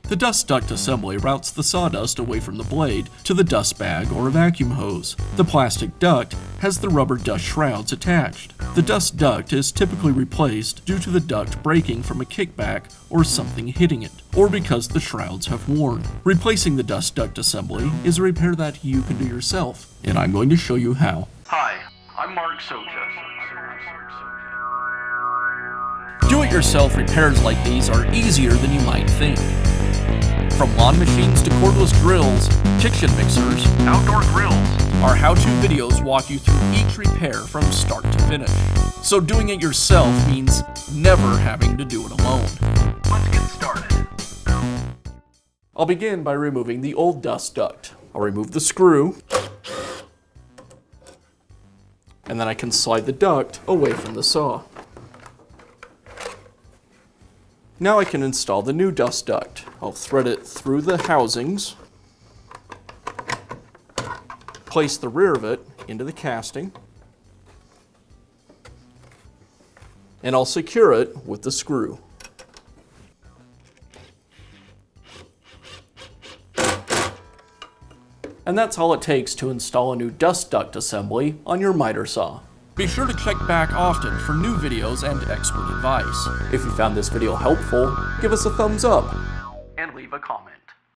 The dust duct assembly routes the sawdust away from the blade to the dust bag or a vacuum hose. The plastic duct has the rubber dust shrouds attached. The dust duct is typically replaced due to the duct breaking from a kickback or something hitting it, or because the shrouds have worn. Replacing the dust duct assembly is a repair that you can do yourself, and I'm going to show you how. Hi, I'm Mark Socha. Do-it-yourself repairs like these are easier than you might think. From lawn machines to cordless drills, kitchen mixers, Outdoor grills. our how-to videos walk you through each repair from start to finish. So doing it yourself means never having to do it alone. Let's get started. I'll begin by removing the old dust duct. I'll remove the screw, and then I can slide the duct away from the saw. Now I can install the new dust duct. I'll thread it through the housings, place the rear of it into the casting, and I'll secure it with the screw. And that's all it takes to install a new dust duct assembly on your miter saw. Be sure to check back often for new videos and expert advice. If you found this video helpful, give us a thumbs up And leave a comment.